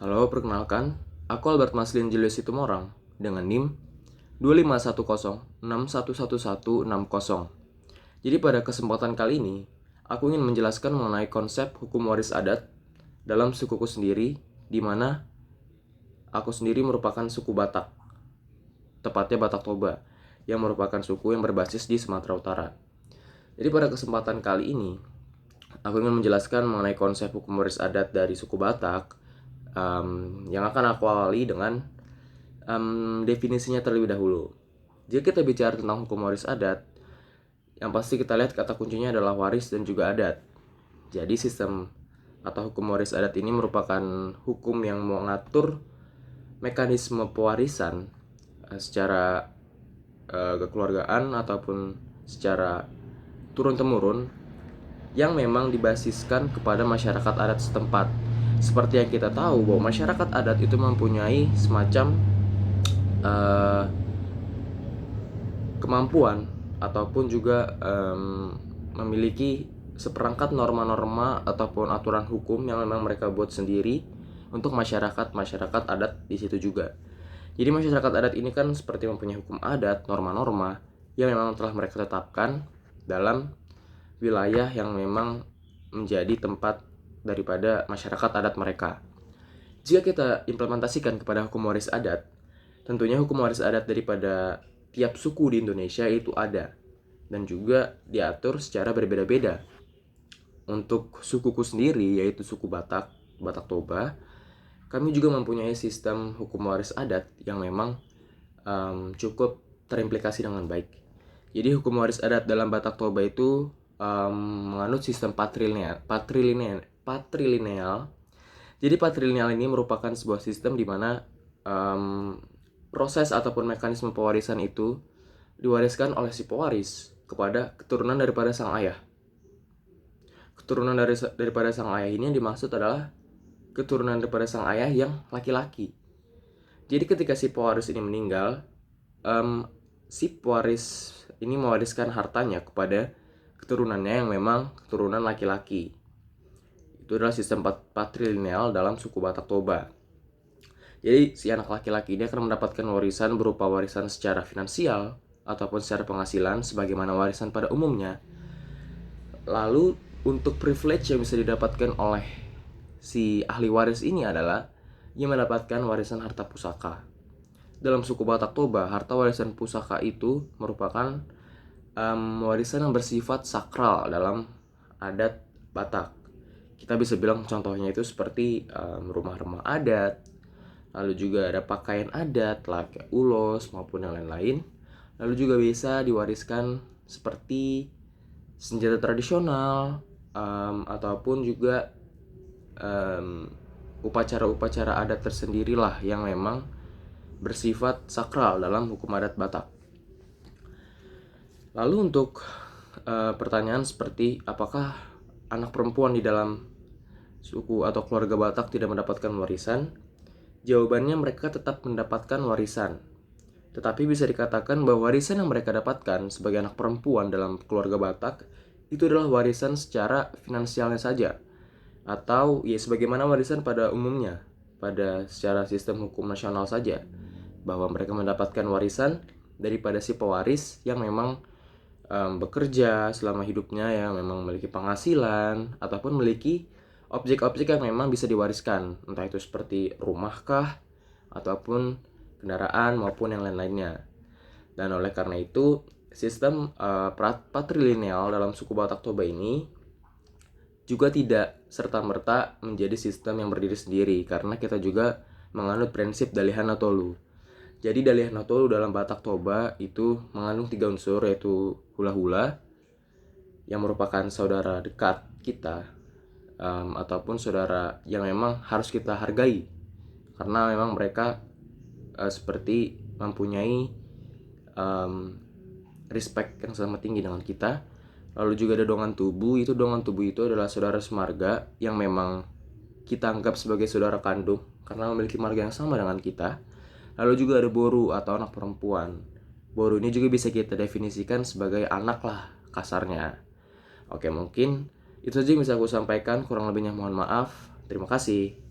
Halo, perkenalkan, aku Albert Maslin Julius Situmorang dengan NIM 2510611160. Jadi pada kesempatan kali ini, aku ingin menjelaskan mengenai konsep hukum waris adat dalam sukuku sendiri, di mana aku sendiri merupakan suku Batak, tepatnya Batak Toba, yang merupakan suku yang berbasis di Sumatera Utara. Jadi pada kesempatan kali ini, aku ingin menjelaskan mengenai konsep hukum waris adat dari suku Batak, yang akan aku awali dengan definisinya terlebih dahulu. Jika kita bicara tentang hukum waris adat, yang pasti kita lihat kata kuncinya adalah waris dan juga adat. Jadi sistem atau hukum waris adat ini merupakan hukum yang mengatur mekanisme pewarisan secara kekeluargaan ataupun secara turun-temurun yang memang dibasiskan kepada masyarakat adat setempat. Seperti yang kita tahu bahwa masyarakat adat itu mempunyai semacam kemampuan ataupun juga memiliki seperangkat norma-norma ataupun aturan hukum yang memang mereka buat sendiri untuk masyarakat adat di situ juga. Jadi masyarakat adat ini kan seperti mempunyai hukum adat, norma-norma yang memang telah mereka tetapkan dalam wilayah yang memang menjadi tempat daripada masyarakat adat mereka. Jika kita implementasikan kepada hukum waris adat, tentunya hukum waris adat daripada tiap suku di Indonesia itu ada dan juga diatur secara berbeda-beda. Untuk sukuku sendiri, yaitu suku Batak, Batak Toba, kami juga mempunyai sistem hukum waris adat yang memang cukup terimplikasi dengan baik. Jadi hukum waris adat dalam Batak Toba itu menganut sistem patrilineal. Jadi patrilineal ini merupakan sebuah sistem di mana proses ataupun mekanisme pewarisan itu diwariskan oleh si pewaris kepada keturunan daripada sang ayah. Keturunan daripada sang ayah ini yang dimaksud adalah keturunan daripada sang ayah yang laki-laki. Jadi ketika si pewaris ini meninggal, si pewaris ini mewariskan hartanya kepada keturunannya yang memang keturunan laki-laki. Itu adalah sistem patrilineal dalam suku Batak Toba. Jadi si anak laki-laki ini akan mendapatkan warisan berupa warisan secara finansial ataupun secara penghasilan sebagaimana warisan pada umumnya. Lalu untuk privilege yang bisa didapatkan oleh si ahli waris ini adalah ia mendapatkan warisan harta pusaka. Dalam suku Batak Toba, harta warisan pusaka itu merupakan warisan yang bersifat sakral dalam adat Batak. Kita bisa bilang contohnya itu seperti rumah-rumah adat, lalu juga ada pakaian adat, kayak ulos maupun yang lain-lain. Lalu juga bisa diwariskan seperti senjata tradisional, ataupun juga upacara-upacara adat tersendirilah yang memang bersifat sakral dalam hukum adat Batak. Lalu untuk pertanyaan seperti apakah anak perempuan di dalam suku atau keluarga Batak tidak mendapatkan warisan? Jawabannya mereka tetap mendapatkan warisan. Tetapi bisa dikatakan bahwa warisan yang mereka dapatkan sebagai anak perempuan dalam keluarga Batak itu adalah warisan secara finansialnya saja, atau ya sebagaimana warisan pada umumnya pada secara sistem hukum nasional saja, bahwa mereka mendapatkan warisan daripada si pewaris yang memang bekerja selama hidupnya, yang memang memiliki penghasilan ataupun memiliki objek-objek yang memang bisa diwariskan, entah itu seperti rumah kah ataupun kendaraan maupun yang lain-lainnya. Dan oleh karena itu sistem patrilineal dalam suku Batak Toba ini juga tidak serta-merta menjadi sistem yang berdiri sendiri, karena kita juga menganut prinsip Dalihan Tolu. Jadi Dalihan Tolu dalam Batak Toba itu mengandung 3 unsur, yaitu hula-hula yang merupakan saudara dekat kita, ataupun saudara yang memang harus kita hargai karena memang mereka seperti mempunyai respect yang sangat tinggi dengan kita. Lalu juga ada dongan tubuh. Dongan tubuh itu adalah saudara semarga yang memang kita anggap sebagai saudara kandung karena memiliki marga yang sama dengan kita. Lalu juga ada boru atau anak perempuan. Boru ini juga bisa kita definisikan sebagai anak lah kasarnya. Oke, mungkin itu saja yang bisa aku sampaikan. Kurang lebihnya mohon maaf. Terima kasih.